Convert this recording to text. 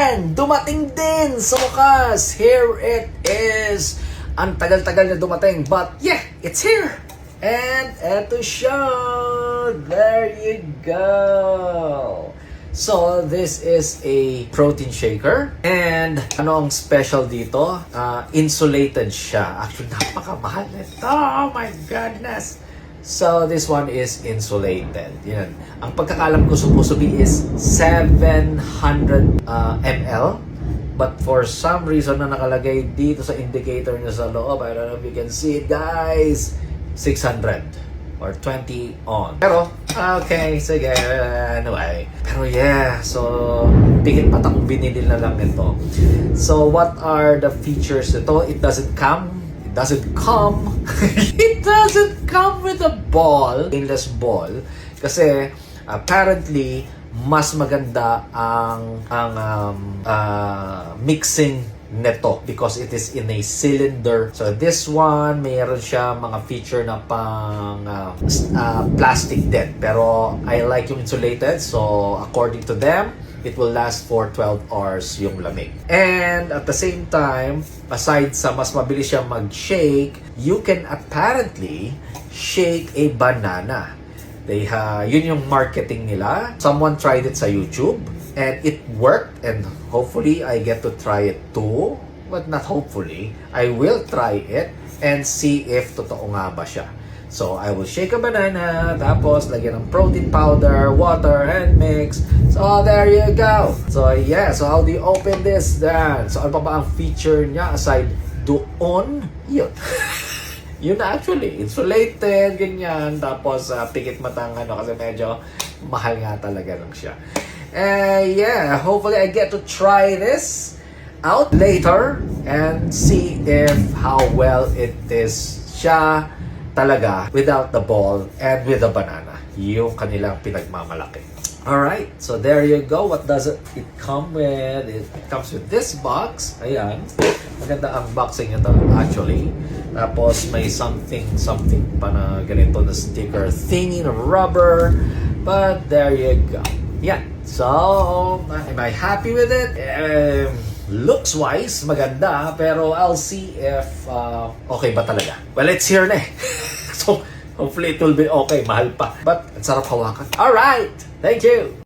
And dumating din sa wakas. Here it is. Ang tagal-tagal na dumating, but yeah, it's here. And eto siya. There you go. So, this is a protein shaker. And ano ang special dito? Insulated siya. Actually, napakamahal nito. Oh my goodness. So, this one is insulated. Yan. Ang pagkakalam ko supposed to be is 700 ml. But for some reason na nakalagay dito sa indicator niya sa loob, I don't know if you can see it, guys, 600 or 20 on. Pero, okay, sige, anyway. Pero yeah, so, pikit mata kung binili na lang ito. So, what are the features nito? It doesn't come it doesn't come with a ball, stainless ball, kasi apparently mas maganda ang mixing neto because it is in a cylinder. So this one, mayroon siya mga feature na pang plastic din. Pero I like yung insulated. So according to them, it will last for 12 hours yung lamig. And at the same time, aside sa mas mabilis siyang mag-shake, you can apparently shake a banana. Yun yung marketing nila. Someone tried it sa YouTube and it worked, and hopefully I get to try it too. But not hopefully, I will try it and see if totoo nga ba siya. So I will shake a banana, tapos lagyan ng protein powder, water, and mix. So there you go. So yeah, so how do you open this then? So ano pa ba ang feature niya aside doon? Yun. Yun na actually, insulated, ganyan. Tapos, pikit matang kasi medyo mahal nga talaga lang siya. Yeah, hopefully I get to try this out later and see if how well it is siya talaga without the ball and with the banana. Yung kanilang pinagmamalaki. Alright, so there you go. What does it come with? It comes with this box. Ayan. Maganda ang boxing ito actually. Tapos may something pa na ganito na sticker thingy na rubber. But there you go. Yeah. So, am I happy with it? Looks wise, maganda. Pero I'll see if okay ba talaga. Well, it's here na eh. So, hopefully it will be okay. Mahal pa. But, ang sarap hawakan. Alright! Thank you!